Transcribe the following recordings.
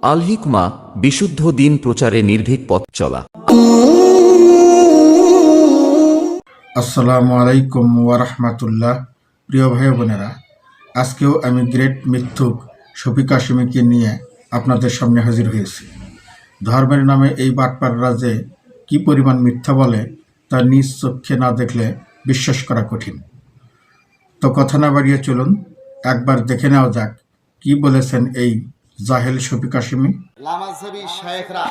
আল হিকমা, বিশুদ্ধ দিন প্রচারে নির্ভীক পথ চলা। আসসালামু আলাইকুম ওয়া রাহমাতুল্লাহ। প্রিয় ভাই বোনেরা, আজকেও আমি গ্রেট মিথ্যুক শফিক হাশেমীকে নিয়ে আপনাদের সামনে হাজির হয়েছি। ধর্মের নামে এই বাটপাররা যে কী পরিমাণ মিথ্যা বলে তা নিজ চোখে না দেখলে বিশ্বাস করা কঠিন। তো কথা না বাড়িয়ে চলুন একবার দেখে নেওয়া যাক কি বলেছেন এই জাহেল শফিক হাশেমী। লামাযহাবী শায়েখরা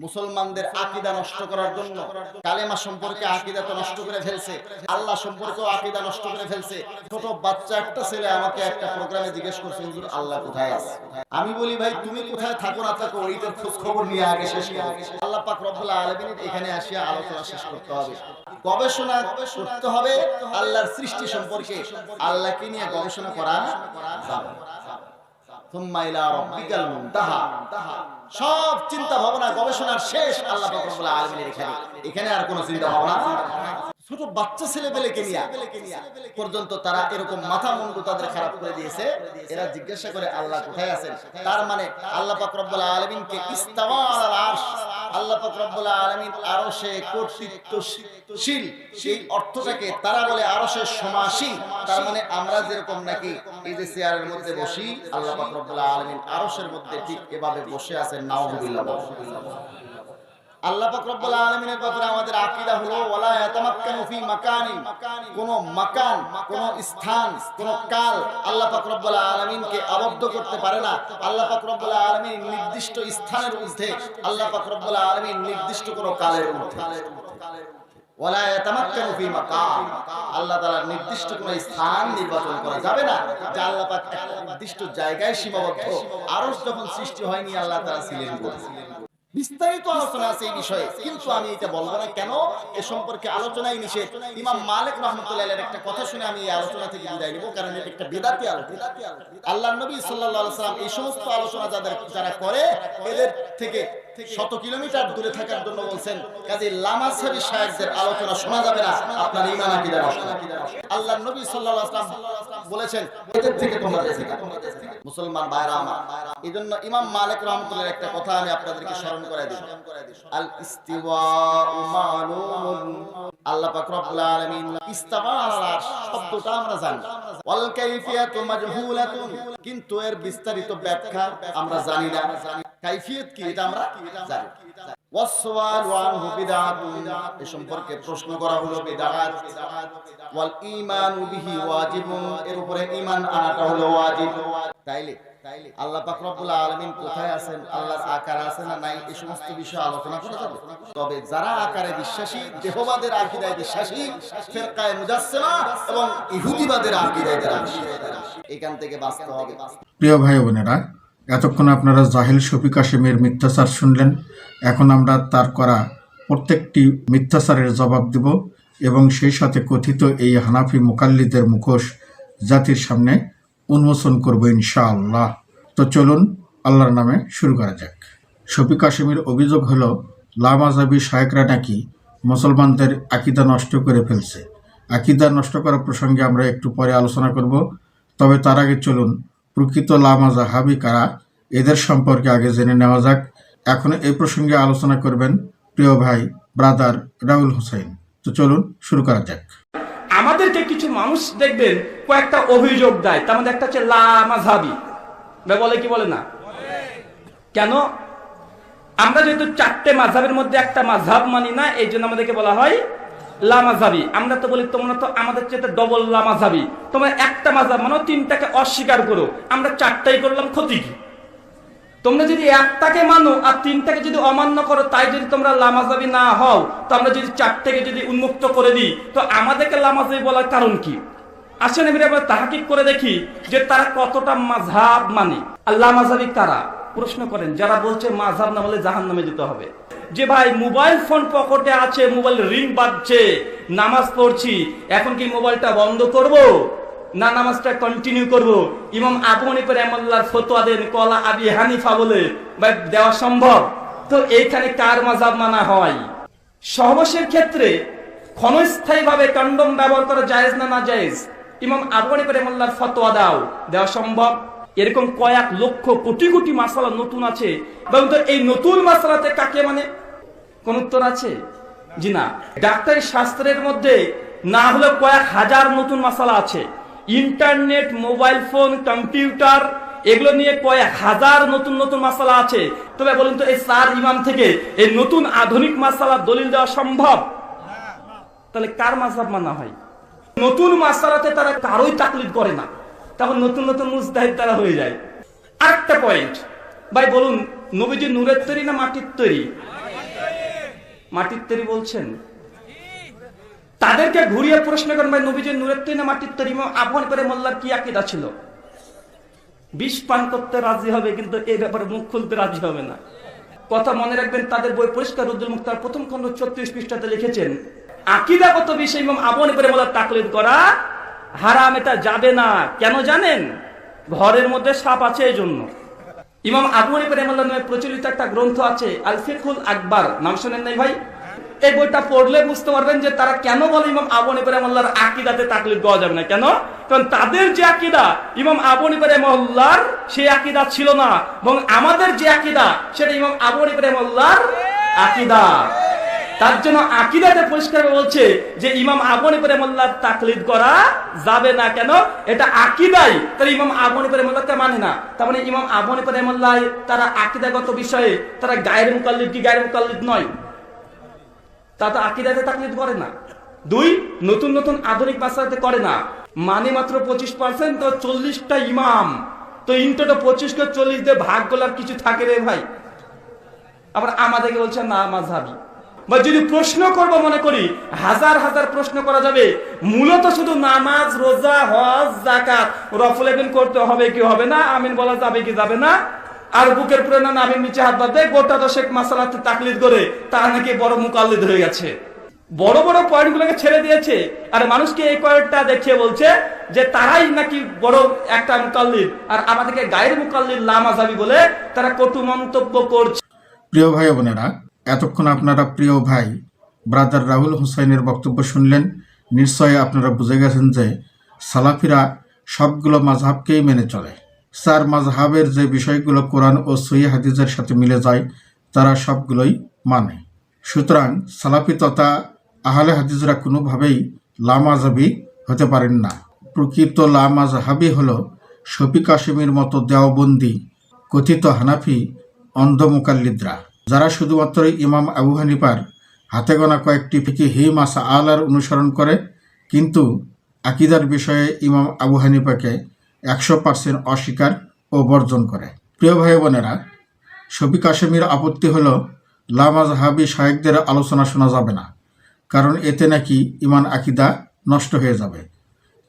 মুসলমানদের আকীদা নষ্ট করার জন্য কালেমা সম্পর্কে আকীদা তো নষ্ট করে ফেলছে, আল্লাহ সম্পর্কেও আকীদা নষ্ট করে ফেলছে। ছোট বাচ্চা একটা ছেলে আমাকে একটা প্রোগ্রামে জিজ্ঞেস করছে, হুজুর আল্লাহ কোথায় আছে? আমি বলি, ভাই তুমি কোথায় থাকো না থাকো ওইটার খোঁজ খবর নিয়ে আগে শেষ করো। আল্লাহ পাক রব্বুল আলামিনের এখানে আসিয়া আলোচনা শেষ করতে হবে, গবেষণা করতে হবে আল্লাহর সৃষ্টি সম্পর্কে। আল্লাহকে নিয়ে গবেষণা করা যাবে। সব চিন্তা ভাবনা গবেষণার শেষ আল্লাহ পাক রব্বুল আলামিনের এখানে আর কোনো চিন্তা ভাবনা। ছোট বাচ্চা ছেলেপেলেকে নিয়ে পর্যন্ত তারা এরকম মাথা মুন্ডু তাদের খারাপ করে দিয়েছে। এরা জিজ্ঞাসা করে আল্লাহ কোথায় আছেন, তার মানে আল্লাহ পাক রব্বুল আলামিনকে ইস্তাওয়া আলাল আরশ, আল্লাহ পাক রব্বুল আলামিন আরশে কর্তৃত্বশীল, সেই অর্থটাকে তারা বলে আরশের সমাসীন। তার মানে আমরা যেরকম নাকি এই যে চেয়ারের মধ্যে বসি, আল্লাহ পাক রব্বুল আলামিন আরশের মধ্যে ঠিক এভাবে বসে আছেন। নাউযুবিল্লাহ। আল্লাহ পাক রব্বুল আলামিনের ব্যাপারে আমাদের আকীদা হলো ওয়ালা ইয়াতামাক্কানু ফি মাকানিন, কোন মাকান, কোন স্থান, কোন কাল আল্লাহ পাক রব্বুল আলামিনকে আবদ্ধ করতে পারে না। আল্লাহ পাক রব্বুল আলামিন নির্দিষ্ট স্থানের ঊর্ধ্বে, আল্লাহ পাক রব্বুল আলামিন নির্দিষ্ট কোন কালের ঊর্ধ্বে। ওয়ালা ইয়াতামাক্কানু ফি মাকান, আল্লাহ তাআলা নির্দিষ্ট কোন স্থান নির্বাচন করা যাবে না যা আল্লাহ পাক একটা নির্দিষ্ট জায়গায় সীমাবদ্ধ। আরশ যখন সৃষ্টি হয়নি আল্লাহ তাআলা ছিলেন কোথায়? বিস্তারিত আলোচনা আছে এই বিষয়ে, কিন্তু আমি এটা বলবো না। কেন? এ সম্পর্কে আলোচনাই নিষেধ। ইমাম মালিক রাহমাতুল্লাহ আলাইহির একটা কথা শুনে আমি এই আলোচনা থেকে বিদায় নিব, কারণ এটা একটা বিদআতি আলোচনা। আল্লাহর নবী সাল্লাল্লাহু আলাইহি ওয়াসাল্লাম এই সমস্ত আলোচনা যারা করে এদের থেকে শত কিলোমিটার দূরে থাকার জন্য বলছেন। কাজে লামাযহাবী শায়েখদের আলোচনা শোনা যাবে না, আপনার ঈমান আকীদা নষ্ট। আল্লাহর নবী সাল্লাল্লাহু আলাইহি ওয়াসাল্লাম বলেছেন এদের থেকে তোমরা বেঁচে থাকো। মুসলমান ভাইরা আমার, এজন্য ইমাম মালিক রাহমাতুল্লাহর একটা কথা আমি আপনাদেরকে স্মরণ করাই দিই। আল ইস্তিওয়াউ মালুমুন, আল্লাহ পাক রব্বুল আলামিন ইস্তাওয়া আলাল আরশ শব্দটা আমরা জানি, ওয়াল কাইফিয়াতু মাজহুলাতুন, কিন্তু এর বিস্তারিত ব্যাখ্যা আমরা জানি না। কাইফিয়ত কি এটা আমরা জানি। ওয়াসওয়ালু আনহু বিদআতুন, এ সম্পর্কে প্রশ্ন করা হলো বিদআত। ওয়াল ঈমানু বিহি ওয়াজিবুন, এর উপরে ঈমান আনাটা হলো ওয়াজিব। তাইলে আল্লাহ পাক রব্বুল আলামিন কোথায় আছেন, আল্লাহর আকার আছে না নাই, এই সমস্ত বিষয়ে আলোচনা করা যাবে। তবে যারা আকারে বিশ্বাসী, দেহবাদের আকীদায় বিশ্বাসী, ফিরকায়ে মুজাসসিমা এবং ইহুদিবাদের আকীদায় বিশ্বাসী, এখান থেকে বাঁচতে হবে। প্রিয় ভাই বোনেরা, এতক্ষণ আপনারা জাহেল শফিক হাশেমীর মিথ্যাচার শুনলেন। এখন আমরা তার করা প্রত্যেকটি মিথ্যাচারের জবাব দেব এবং সেই সাথে কথিত এই হানাফি মুকাল্লিদের মুখোশ জাতির সামনে উন্মোচন করব ইনশাআল্লাহ। তো চলুন আল্লাহর নামে শুরু করা যাক। শফিক হাশেমীর অভিযোগ হলো লামাযহাবী শায়েখরা নাকি মুসলমানদের আকীদা নষ্ট করে ফেলছে। আকীদা নষ্ট করার প্রসঙ্গে আমরা একটু পরে আলোচনা করব, তবে তার আগে চলুন প্রকৃত লামাযহাবী কারা এদের সম্পর্কে আগে জেনে নেওয়া যাক। এখন এই প্রসঙ্গে আলোচনা করবেন প্রিয় ভাই ব্রাদার রাউল হোসেন। তো চলুন শুরু করা যাক। আমাদেরকে কিছু মানুষ দেখবেন কয়েকটা অভিযোগ দেয়, তার মধ্যে একটা হচ্ছে লামাযহাবী বলে, কি বলে না কেন? আমরা যেহেতু চারটে মাযহাবের মধ্যে একটা মাযহাব মানি না, এই জন্য আমাদেরকে বলা হয় লামাযহাবী। আমরা তো বলি তোমরা তো আমাদের চেয়ে ডবল লামাযহাবী, তোমরা একটা মাযহাব মানো, তিনটাকে অস্বীকার করো, আমরা চারটাই করলাম, ক্ষতি কি? তোমরা যদি একটাকে মানো আর তিনটাকে যদি অমান্য করো, তাই যদি তোমরা লামাযহাবী না হও, তো আমরা যদি চারটাকে যদি উন্মুক্ত করে দিই, তো আমাদেরকে লামাযহাবী বলার কারণ কি? আসেন এবার তাহকিক করে দেখি যে তারা কতটা মাযহাব মানে। আর লামাযহাবী কারা? প্রশ্ন করেন যারা বলছে মাযহাব না হলে জাহান্নামে যেতে হবে। যে ভাই মোবাইল ফোন পকেটে আছে, মোবাইল রিং বাজছে, নামাজ পড়ছি, এখন কি মোবাইলটা বন্ধ করব না নামাজটা কন্টিনিউ করব? ইমাম আবু হানিফা রাহিমাহুল্লাহর ফতোয়া দেন, কলা আবি হানিফা বলে, ভাই দেওয়া সম্ভব? তো এইখানে কার মাযহাব মানা হয়? সহবাসের ক্ষেত্রে ক্ষণস্থায়ীভাবে কন্ডম ব্যবহার করা জায়েজ না না জায়েজ? ইমাম আবু হানিফা রাহিমাহুল্লাহর ফতোয়া দেওয়া সম্ভব? এরকম কয়েক লক্ষ কোটি কোটি মাসালা নতুন আছে, বলুন তো এই নতুন মাসালাতে কাকে মানে? কোন উত্তর আছে? জি না। ডাক্তারি শাস্ত্রের মধ্যে না হলে কয়েক হাজার নতুন মাসালা আছে। ইন্টারনেট, মোবাইল ফোন, কম্পিউটার এগুলো নিয়ে কয়েক হাজার নতুন নতুন মাসালা আছে। তবে বলুন তো এই 4 ইমাম থেকে এই নতুন আধুনিক মাসালা দলিল দেওয়া সম্ভব? তাহলে কার মাযহাব মানা হয়? নতুন মাসালাতে তারা কারোই তাকলিদ করে না, তখন নতুন নতুন মুজতাহিদ তারা হয়ে যায়। আরেকটা পয়েন্ট ভাই, বলুন নবীজি নূরের তৈরি না মাটির তৈরি? মাটির তৈরি বলছেন। তাদেরকে ঘুরিয়ে প্রশ্ন করেন, ভাই নবীজি নূরের তৈরি না মাটির তৈরি? আবু হানিফা রাহিমাহুল্লাহর কি আকীদা ছিল? বিষ পান করতে রাজি হবে, কিন্তু এই ব্যাপারে মুখ খুলতে রাজি হবে না। কথা মনে রাখবেন, তাদের বই পরিষ্কার রুদ্দুল মুখতার প্রথম খণ্ড 34 পৃষ্ঠাতে লিখেছেন, আকীদাগত বিষয়ে ইমাম আবু হানিফা রাহিমাহুল্লাহর তাকলিদ করা হারাম, এটা যাবে না। কেন জানেন? ঘরের মধ্যে সাপ আছে এই জন্য। ইমাম আবু হানিফা রাহিমাহুল্লাহ নামে প্রচলিত একটা গ্রন্থ আছে আল ফিকহুল আকবার, নাম শুনেন নাই ভাই? এই বইটা পড়লে বুঝতে পারবেন যে তারা কেন বলে ইমাম আবু হানিফা রাহিমাহুল্লাহর আকীদাতে তাকলিদ করা যাবে না। কেন? কারণ তাদের যে আকীদা ইমাম আবু হানিফা রাহিমাহুল্লাহর সেই আকীদা ছিল না, এবং আমাদের যে আকীদা সেটা ইমাম আবু হানিফা রাহিমাহুল্লাহর আকীদা। তার জন্য আকীদাতে পরিষ্কার বলছে যে ইমাম আবু হানিফা রাহিমাহুল্লাহর তাকলিদ করা যাবে না। কেন? এটা আকীদাই, তাহলে ইমাম আবু হানিফা রাহিমাহুল্লাহকে মানে না। তার মানে ইমাম আবু হানিফা রাহিমাহুল্লাহ তারা আকীদাগত বিষয়ে তারা গায়রে মুকাল্লিদ কি গায়রে মুকাল্লিদ নয়? তা তো আকীদাতে তাকলিদ করে না। 2, নতুন নতুন আধুনিক মাসালাতে করে না। মানে মাত্র 25%, তো 40টা ইমাম, তো ইন্টোটা 25 কে 40 দিয়ে ভাগ করলে কিছু থাকে রে ভাই? আবার আমাদেরকে বলছে না মাযহাবী। বা যদি প্রশ্ন করব মনে করি হাজার হাজার প্রশ্ন করা যাবে, মূলত শুধু নামাজ, রোজা, হজ, যাকাত, রফল এবেন করতে হবে কি হবে না, আমিন বলা যাবে কি যাবে না, আর বুকের পুরে না নামের নিচে হাত বাঁধে গোটা দশেক মাসালাতে তাকলিদ করে তারা নাকি বড় মুকাল্লিদ হয়ে গেছে। বড় বড় পয়েন্ট গুলোকে ছেড়ে দিয়েছে, আর মানুষকে এই পয়েন্টটা দেখিয়ে বলছে যে তারাই নাকি বড় একটা মুকাল্লিদ, আর আমাদেরকে গায়ের মুকাল্লিদ লা মাযহাবী বলে তারা কটু মন্তব্য করছে। প্রিয় ভাই বোনেরা, এতক্ষণ আপনারা প্রিয় ভাই ব্রাদার রাহুল হোসেনের বক্তব্য শুনলেন। নিশ্চয়ই আপনারা বুঝে গেছেন যে সালাফিরা সবগুলো মাযহাবকেই মেনে চলে। 4 মাযহাবের যে বিষয়গুলো কোরআন ও সহিহ হাদিসের সাথে মিলে যায় তারা সবগুলোই মানে। সুতরাং সালাফি তথা আহলে হাদিসরা কোনোভাবেই লামাযহাবী হতে পারেন না। প্রকৃত লামাযহাবী হলো শফি কাশিমের মতো দেওবন্দি কথিত হানাফি অন্ধ মুকাল্লিদরা, যারা শুধুমাত্র ইমাম আবু হানিফার হাতে গোনা কয়েকটি ফিকহি মাসআলার অনুসরণ করে, কিন্তু আকীদার বিষয়ে ইমাম আবু হানিফাকে 100% অস্বীকার ও বর্জন করে। প্রিয় ভাই বোনেরা, শফি কাশিমের আপত্তি হলো লামাযহাবী শায়েখদের আলোচনা শোনা যাবে না, কারণ এতে নাকি ইমান আকীদা নষ্ট হয়ে যাবে।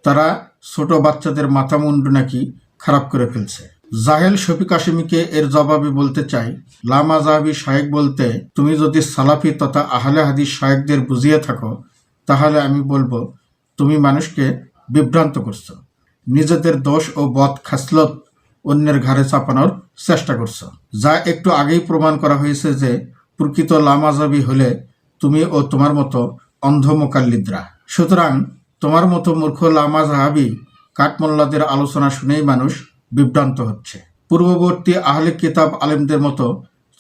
তারা ছোট বাচ্চাদের মাথা মুন্ডু নাকি খারাপ করে ফেলছে। জাহেল শফি কাশিমিকে এর জবাবে বলতে চাই, লামাযহাবী শায়েখ বলতে তুমি যদি সালাফি তথা আহলে হাদিস শায়েখদের বুঝিয়ে থাকো, তাহলে আমি বলবো তুমি মানুষকে বিভ্রান্ত করছো, নিজেদের দোষ ও বদ খাসলত অন্যের ঘাড়ে চাপানোর চেষ্টা করছো। যা একটু আগেই প্রমাণ করা হয়েছে যে প্রকৃত লামাযহাবী হলে তুমি ও তোমার মতো অন্ধ মুকাল্লিদরা। সুতরাং তোমার মতো মূর্খ লামাযহাবী কাঠমোল্লাদের আলোচনা শুনেই মানুষ বিভ্রান্ত হচ্ছে। পূর্ববর্তী আহলে কিতাব আলেমদের মতো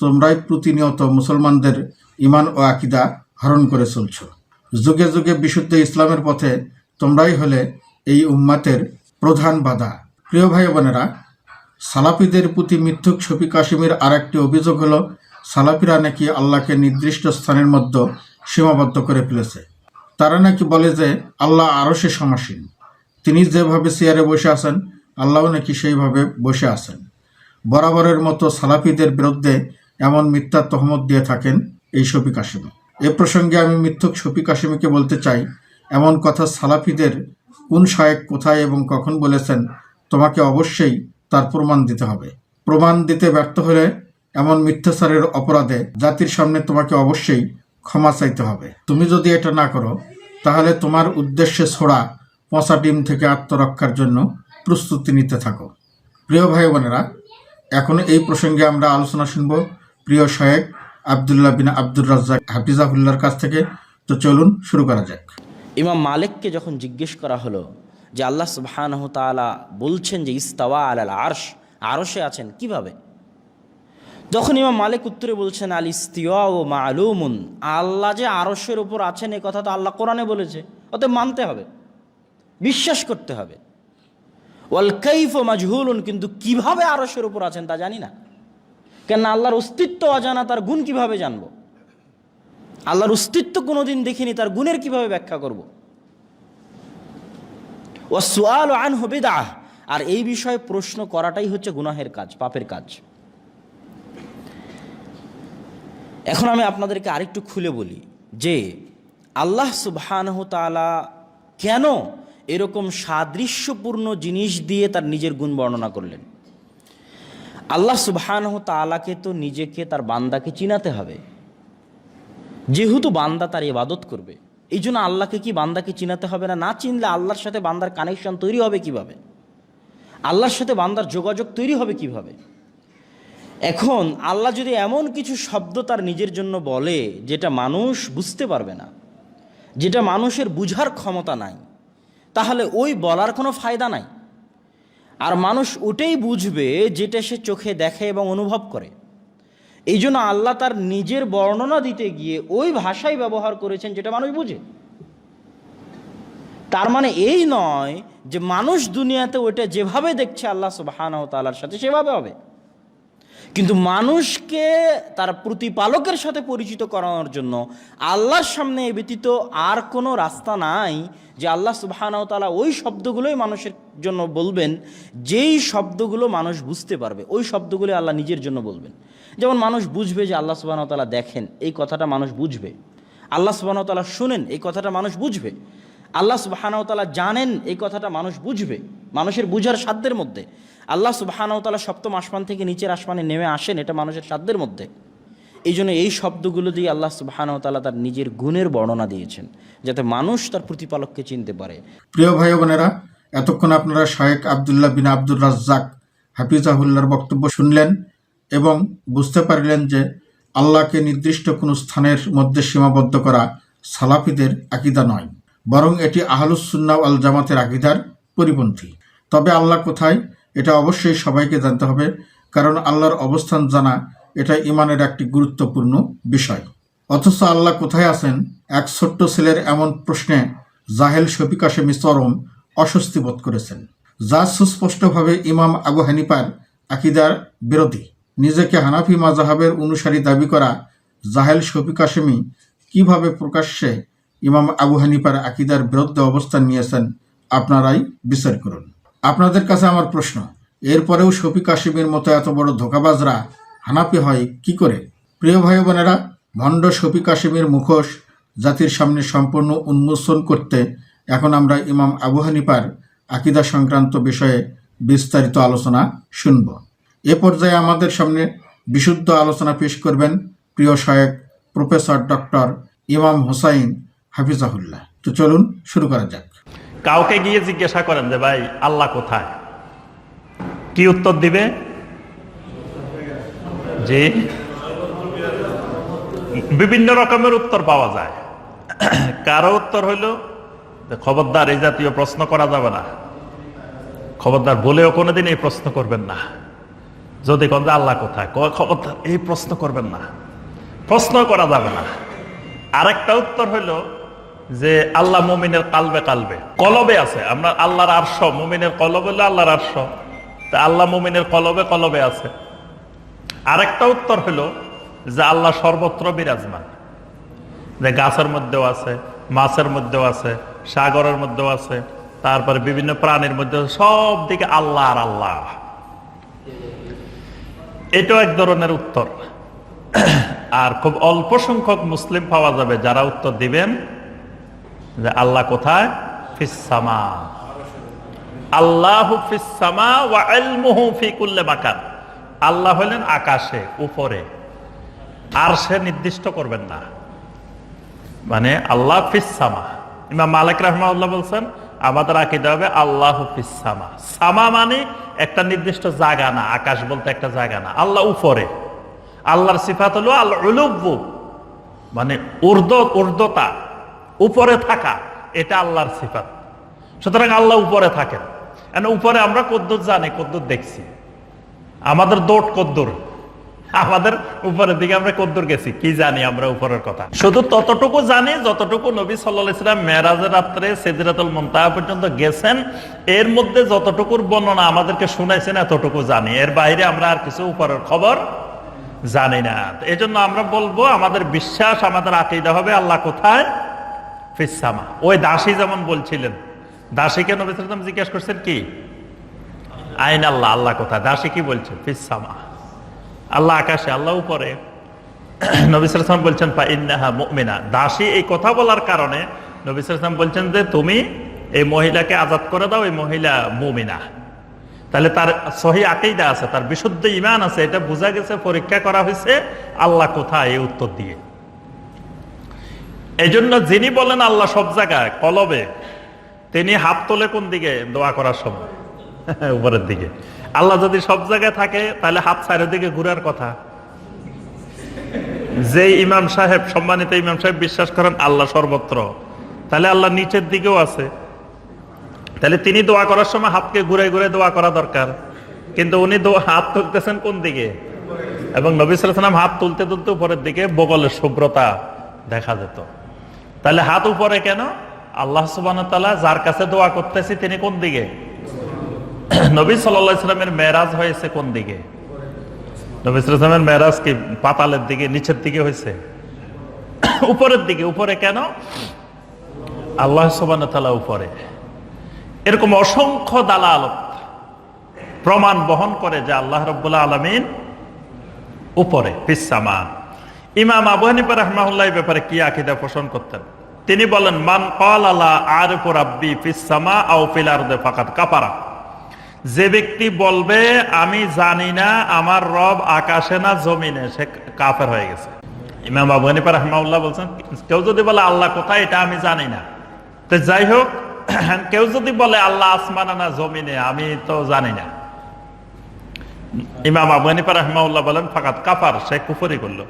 তোমরাই প্রতিনিয়ত মুসলমানদের ইমান ও আকীদা হরণ করে চলছ। যুগে যুগে বিশুদ্ধ ইসলামের পথে তোমরাই হলে এই উম্মাতের প্রধান বাধা। প্রিয় ভাই বোনেরা, সালাফিদের প্রতি মিথ্যুক শফি কাশিমের আর একটি অভিযোগ হলো সালাফিরা নাকি আল্লাহকে নির্দিষ্ট স্থানের মধ্যে সীমাবদ্ধ করে ফেলেছে। তারা নাকি বলে যে আল্লাহ আরশে সমাসীন, তিনি যেভাবে চেয়ারে বসে আছেন আল্লাহও নাকি সেইভাবে বসে আছেন। বরাবরের মতো সালাফিদের বিরুদ্ধে এমন মিথ্যা তহমত দিয়ে থাকেন এই শফি কাশিম। এ প্রসঙ্গে আমি মিথ্যুক শফি কাশিমকে বলতে চাই, এমন কথা সালাফিদের কোন শায়েখ কোথায় এবং কখন বলেছেন তোমাকে অবশ্যই তার প্রমাণ দিতে হবে। প্রমাণ দিতে ব্যর্থ হলে এমন মিথ্যাচারের অপরাধে জাতির সামনে তোমাকে অবশ্যই ক্ষমা চাইতে হবে। তুমি যদি এটা না করো তাহলে তোমার উদ্দেশ্যে ছোড়া পচা ডিম থেকে আত্মরক্ষার জন্য প্রস্তুতি নিতে থাকো। প্রিয় ভাই বোনেরা, এখন এই প্রসঙ্গে আমরা আলোচনা শুনব প্রিয় শায়েখ আব্দুল্লাহ বিন আব্দুর রাজ্জাক হাফিজাহুল্লাহর কাছ থেকে। তো চলুন শুরু করা যাক। ইমাম মালিককে যখন জিজ্ঞেস করা হলো যে আল্লাহ সুবহানাহু তাআলা বলছেন যে ইস্তাওয়া আলাল আরশ, আরশে আছেন কিভাবে? তখন ইমাম মালিক উত্তরে বলছেন, আল ইস্তিওয়াউ মালুমুন, আল্লাহ যে আরশের উপর আছেন এই কথা তো আল্লাহ কোরআনে বলেছে, অতএব মানতে হবে, বিশ্বাস করতে হবে। ওয়াল কাইফু মাজহুলুন, কিন্তু কিভাবে আরশের উপর আছেন তা জানি না। কেন আল্লাহর অস্তিত্ব অজানা, তার গুণ কিভাবে জানবো? আল্লাহর অস্তিত্ব কোনোদিন দেখিনি, তার গুণের কিভাবে ব্যাখ্যা করব? ওয়াসসুআলু আনহু বিদআহ, আর এই বিষয়ে প্রশ্ন করাটাই হচ্ছে গুনাহের কাজ, পাপের কাজ। এখন আমি আপনাদেরকে আরেকটু খুলে বলি যে আল্লাহ সুবহানাহু তাআলা কেন এরকম সাদৃশ্যপূর্ণ জিনিস দিয়ে তার নিজের গুণ বর্ণনা করলেন। আল্লাহ সুবহানাহু তাআলাকে তো নিজেকে, তার বান্দাকে চিনাতে হবে। যেহেতু বান্দা তার ইবাদত করবে, এই জন্য আল্লাহকে কি বান্দাকে চিনাতে হবে না? না চিনলে আল্লাহর সাথে বান্দার কানেকশন তৈরি হবে কিভাবে? আল্লাহর সাথে বান্দার যোগাযোগ তৈরি হবে কিভাবে? এখন আল্লাহ যদি এমন কিছু শব্দ তার নিজের জন্য বলে যেটা মানুষ বুঝতে পারবে না, যেটা মানুষের বুঝার ক্ষমতা নাই, তাহলে ওই বলার কোনো ফায়দা নাই। আর মানুষ ওটাই বুঝবে যেটা সে চোখে দেখে এবং অনুভব করে। এই জন্য আল্লাহ তার নিজের বর্ণনা দিতে গিয়ে ওই ভাষাই ব্যবহার করেছেন যেটা মানুষ বুঝে। তার মানে এই নয় যে মানুষ দুনিয়াতে ওইটা যেভাবে দেখছে আল্লাহ সুবহানাহু ওয়া তাআলার সাথে সেভাবে হবে, কিন্তু মানুষকে তার প্রতিপালকের সাথে পরিচিত করানোর জন্য আল্লাহর সামনে এ ব্যতীত আর কোনো রাস্তা নাই যে আল্লাহ সুবহানাহু ওয়া তাআলা ওই শব্দগুলোই মানুষের জন্য বলবেন, যেই শব্দগুলো মানুষ বুঝতে পারবে, ওই শব্দগুলো আল্লাহ নিজের জন্য বলবেন। যেমন মানুষ বুঝবে যে আল্লাহ সুবহানাহু ওয়া তাআলা দেখেন, এই কথাটা মানুষ বুঝবে। আল্লাহ সুবহানাহু ওয়া তাআলা শুনেন, এই কথাটা মানুষ বুঝবে। আল্লাহ সুবহানাহু ওয়া তাআলা জানেন, এই কথাটা মানুষ বুঝবে, মানুষের বুঝার সাধ্যের মধ্যে। আল্লাহ সুবহানাহু ওয়া তাআলা সপ্তম আসমান থেকে নিচের আসমানে নেমে আসেন, এটা মানুষের সাধ্যের মধ্যে। এই জন্য এই শব্দগুলো দিয়ে আল্লাহ সুবহানাহু ওয়া তাআলা তার নিজের গুণের বর্ণনা দিয়েছেন, যাতে মানুষ তার প্রতিপালককে চিনতে পারে। প্রিয় ভাই বোনেরা, এতক্ষণ আপনারা শায়েখ আব্দুল্লাহ বিন আব্দুর রাজ্জাক হাফিজাহুল্লাহর বক্তব্য শুনলেন এবং বুঝতে পারলেন যে আল্লাহকে নির্দিষ্ট কোনো স্থানের মধ্যে সীমাবদ্ধ করা সালাফিদের আকীদা নয়, বরং এটি আহলুস সুন্নাহ ওয়াল জামাতের আকীদার পরিপন্থী। তবে আল্লাহ কোথায় এটা অবশ্যই সবাইকে জানতে হবে, কারণ আল্লাহর অবস্থান জানা এটা ঈমানের একটি গুরুত্বপূর্ণ বিষয়। অথচ আল্লাহ কোথায় আছেন এক ছোট্ট ছেলের এমন প্রশ্নে জাহেল শফিক কাশেমী চরম অস্বস্তি বোধ করেছেন, যা সুস্পষ্টভাবে ইমাম আবু হানিফার আকীদার বিরোধী। নিজেকে হানাফি মাযহাবের অনুসারী দাবি করা জাহেল শফিক কাশেমী কিভাবে প্রকাশ্যে ইমাম আবু হানিফার আকীদার বিরুদ্ধে অবস্থান নিয়েছেন আপনারাই বিচার করুন। আপনাদের কাছে আমার প্রশ্ন, এরপরেও শফিক কাশেমীর মতো এত বড় ধোঁকাবাজরা হানাফি হয় কি করে? প্রিয় ভাই বোনেরা, ভণ্ড শফিক কাশেমীর মুখোশ জাতির সামনে সম্পূর্ণ উন্মোচন করতে এখন আমরা ইমাম আবু হানিফার আকীদা সংক্রান্ত বিষয়ে বিস্তারিত আলোচনা শুনব। এ পর্যায়ে আমাদের সামনে বিশুদ্ধ আলোচনা পেশ করবেন প্রিয় শায়েখ প্রফেসর ডক্টর ইমাম হোসাইন হাফিজাহুল্লাহ। তো চলুন শুরু করা যাক। কাউকে গিয়ে জিজ্ঞাসা করেন যে ভাই আল্লাহ কোথায়, কি উত্তর দিবে? যে বিভিন্ন রকমের উত্তর পাওয়া যায়। কারো উত্তর হইল খবরদার এই জাতীয় প্রশ্ন করা যাবে না, খবরদার বলেও কোনোদিন এই প্রশ্ন করবেন না। যদি কোন আল্লাহ কোথায়, খবরদার এই প্রশ্ন করবেন না, প্রশ্ন করা যাবে না। আরেকটা উত্তর হইল যে আল্লাহ মুমিনের কালবে কালবে কলবে আছে। আমরা আল্লাহর আরশ, মুমিনের কলব হলো আল্লাহর আরশ, তা আল্লাহ মুমিনের কলবে কলবে আছে। আরেকটা উত্তর হলো যে আল্লাহ সর্বত্র বিরাজমান, যে গাছের মধ্যেও আছে, মাছের মধ্যেও আছে, সাগরের মধ্যেও আছে, তারপরে বিভিন্ন প্রাণীর মধ্যে, সব দিকে আল্লাহ আর আল্লাহ। এটাও এক ধরনের উত্তর। আর খুব অল্প সংখ্যক মুসলিম পাওয়া যাবে যারা উত্তর দিবেন যে আল্লাহ কোথায়, ফিস-সামা, আল্লাহু ফিস-সামা ওয়া ইলমুহু ফি কুল্লি মাকান। আল্লাহ হলেন আকাশে, উপরে, আর সে নির্দিষ্ট করবেন না, মানে আল্লাহ ফিস-সামা। ইমাম মালিক রাহমাহুল্লাহ বলছেন আমাদের আকীদা হবে আল্লাহু ফিস-সামা। সামা মানে একটা নির্দিষ্ট জায়গা না, আকাশ বলতে একটা জায়গা না, আল্লাহ উপরে। আল্লাহর সিফাত হলো আল উলুব্বু, মানে ঊর্ধ্বতা, উপরে থাকা, এটা আল্লাহর সিফাত। সুতরাং আল্লাহ উপরে থাকেন। উপরে আমরা কদ্দুর জানি, কদ্দুর দেখছি, আমাদের দৌড় কদ্দুর, আমাদের উপরের দিকে আমরা কদ্দুর গেছি, কি জানি আমরা উপরের কথা? শুধু ততটুকু জানি যতটুকু নবী সাল্লাল্লাহু আলাইহি ওয়াসাল্লাম মেরাজের রাত্রে সিদরাতুল মুনতাহা পর্যন্ত গেছেন, এর মধ্যে যতটুকুর বর্ণনা আমাদেরকে শুনাইছেন এতটুকু জানি। এর বাইরে আমরা আর কিছু উপরের খবর জানি না। এই জন্য আমরা বলবো আমাদের বিশ্বাস, আমাদের আকীদা হবে আল্লাহ কোথায়? ফিস সামা। ওই দাসী যেমন বলছিলেন, দাসীকে নবী সাল্লাল্লাহু আলাইহি ওয়াসাল্লাম জিজ্ঞেস করছেন কি? আইন আল্লাহ, আল্লাহ কোথায়? দাসী কি বলছে? ফিস সামা, আল্লাহ আকাশে, আল্লাহ উপরে। নবী সাল্লাল্লাহু আলাইহি ওয়াসাল্লাম বলছেন ফা ইন্নাহা মুমিনা। দাসী এই কথা বলার কারণে নবী সাল্লাল্লাহু আলাইহি ওয়াসাল্লাম বলছেন যে তুমি এই মহিলাকে আজাদ করে দাও, এই মহিলা মুমিনা। তাহলে তার সহি আকীদা আছে, তার বিশুদ্ধ ঈমান আছে, এটা বোঝা গেছে, পরীক্ষা করা হয়েছে আল্লাহ কোথায় এই উত্তর দিয়ে। এই জন্য যিনি বলেন আল্লাহ সব জায়গায় কলবে, তিনি হাত তোলে কোন দিকে? দোয়া করার সময় উপরের দিকে। আল্লাহ যদি সব জায়গায় থাকে তাহলে হাত চারিদিকে দিকে ঘুরার কথা। যে ইমাম সাহেব, সম্মানিত ইমাম সাহেব বিশ্বাস করেন আল্লাহ সর্বত্র, তাহলে আল্লাহ নিচের দিকেও আছে। তাহলে তিনি দোয়া করার সময় হাতকে ঘুরে ঘুরে দোয়া করা দরকার, কিন্তু উনি হাত তুলতেছেন কোন দিকে? এবং নবী সাল্লাল্লাহু আলাইহি ওয়াসাল্লাম হাত তুলতে তুলতে উপরের দিকে বগলের শুভ্রতা দেখা যেত। তাহলে হাত উপরে কেন? আল্লাহ সুবহানাহু ওয়া তাআলা যার কাছে দোয়া করতেছি তিনি কোন দিকে? নবী সাল্লাল্লাহু আলাইহি ওয়াসাল্লামের মেরাজ হয়েছে কোন দিকে? নবী সাল্লাল্লাহু আলাইহি ওয়াসাল্লামের মেরাজ কি পাতালের দিকে, নিচের দিকে হয়েছে? উপরের দিকে। উপরে কেন? আল্লাহ সুবহানাহু ওয়া তাআলা উপরে। এরকম অসংখ্য দালালত প্রমাণ বহন করে যে আল্লাহ রাব্বুল আলামিন উপরে, ফিস সামা। ইমাম আবু হানিফা রাহিমাহুল্লাহ এই ব্যাপারে কি আকীদা পোষণ করতেন? তিনি বলেন মান ক্বালা লা আরিফু রাব্বি ফিস সামা আও ফিল আরদি ফাকাদ কাফারা। যে ব্যক্তি বলবে আমি জানি না আমার রব আকাশে না জমিনে, সে কাফের হয়ে গেছে। ইমাম আবু হানিফা রাহিমাহুল্লাহ বলছেন কেউ যদি বলে আল্লাহ কোথায় এটা আমি জানি না, তো যাই হোক, কেউ যদি বলে আল্লাহ আসমানে না জমিনে, আমি তো জানি না, ইমাম আবু হানিফা রাহিমাহুল্লাহ বলেন ফাকাদ কাফার, সে কুফরি করলো।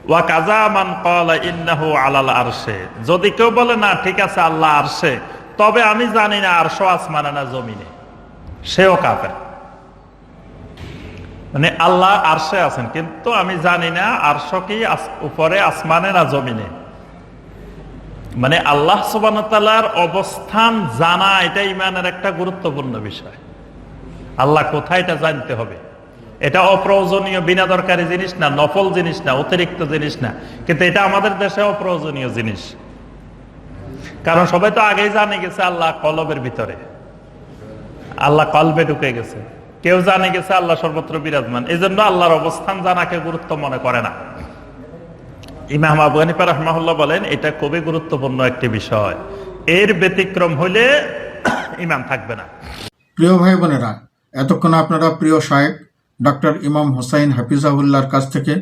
ওয়া কাযা মান ক্বালা ইন্নাহু আলাল আরশে। যদি কেউ বলে না ঠিক আছে আল্লাহ আরশে, তবে আমি জানি না আরশ আসমানে না জমিনে, সেও কাফের। মানে আল্লাহ আরশে আছেন কিন্তু আমি জানি না আরশ কি উপরে আসমানে না জমিনে। মানে আল্লাহ সুবহানাহু ওয়া তাআলার অবস্থান জানা এটা ঈমানের একটা গুরুত্বপূর্ণ বিষয়। আল্লাহ কোথায় এটা জানতে হবে। এটা অপ্রয়োজনীয় বিনা দরকারি জিনিস না, নফল জিনিস না, অতিরিক্ত জিনিস না, কিন্তু এটা আমাদের দেশে অপ্রয়োজনীয় জিনিস। কারণ সবাই তো আগেই জানে গেছে আল্লাহ কলবের ভিতরে, আল্লাহ কলবে ঢুকে গেছে। কেউ জানে গেছে আল্লাহ সর্বত্র বিরাজমান, এই জন্য আল্লাহর অবস্থান জানাকে গুরুত্ব মনে করে না। ইমাম আবু হানিফা রাহিমাহুল্লাহ বলেন এটা খুবই গুরুত্বপূর্ণ একটি বিষয়, এর ব্যতিক্রম হইলে ইমান থাকবে না। প্রিয় ভাই বোনেরা, এতক্ষণ আপনারা প্রিয় শায়েখ ডক্টর ইমাম হোসাইন হাফিজাহুল্লাহর কাছ থেকে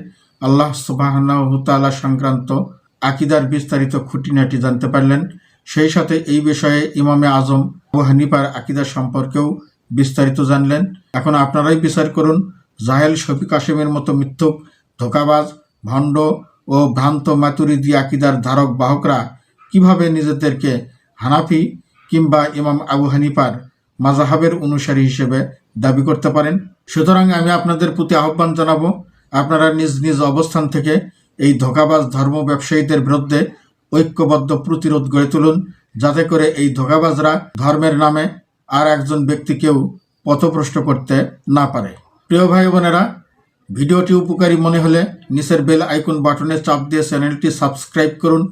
আল্লাহ সুবহানাহু ওয়া তাআলা সংক্রান্ত আকীদার বিস্তারিত খুঁটিনাটি জানতে পারলেন। সেই সাথে এই বিষয়ে ইমামে আজম আবু হানিফার আকীদা সম্পর্কেও বিস্তারিত জানলেন। এখন আপনারাই বিচার করুন, জাহেল শফিক কাসেমের মতো মিথ্যুক, ধোঁকাবাজ, ভণ্ড ও ভ্রান্ত মাতুরিদি আকীদার ধারক বাহকরা কিভাবে নিজেদেরকে হানাফি কিংবা ইমাম আবু হানিফার মাযহাবের অনুসারী হিসেবে দাবি করতে পারেন। সুতরাং আমি আপনাদের প্রতি আহ্বান জানাবো, আপনারা নিজ নিজ অবস্থান থেকে এই ধোঁকাবাজ ধর্ম ব্যবসায়ীদের বিরুদ্ধে ঐক্যবদ্ধ প্রতিরোধ গড়ে তুলুন, যাতে করে এই ধোঁকাবাজরা ধর্মের নামে আর একজন ব্যক্তিকেও পথভ্রষ্ট করতে না পারে। প্রিয় ভাই বোনেরা, ভিডিওটি উপকারী মনে হলে নিচের বেল আইকন বাটনে চাপ দিয়ে চ্যানেলটি সাবস্ক্রাইব করুন।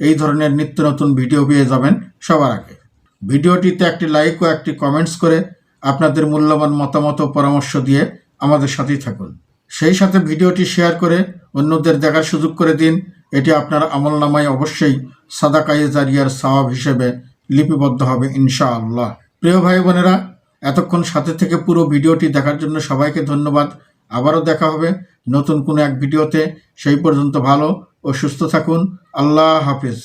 এই ধরনের নিত্য নতুন ভিডিও পেয়ে যাবেন সবার আগে। ভিডিওটিতে একটি লাইক ও একটি কমেন্টস করে আপনাদের মূল্যবান মতামত ও পরামর্শ দিয়ে আমাদের সাথেই থাকুন। সেই সাথে ভিডিওটি শেয়ার করে অন্যদের দেখার সুযোগ করে দিন। এটি আপনার আমলনামায় অবশ্যই সাদাকায়ে জারিয়ার সওয়াব হিসেবে লিপিবদ্ধ হবে ইনশাআল্লাহ। প্রিয় ভাই বোনেরা, এতক্ষণ সাথে থেকে পুরো ভিডিওটি দেখার জন্য সবাইকে ধন্যবাদ। আবারও দেখা হবে নতুন কোনো এক ভিডিওতে। সেই পর্যন্ত ভালো ও সুস্থ থাকুন। আল্লাহ হাফিজ।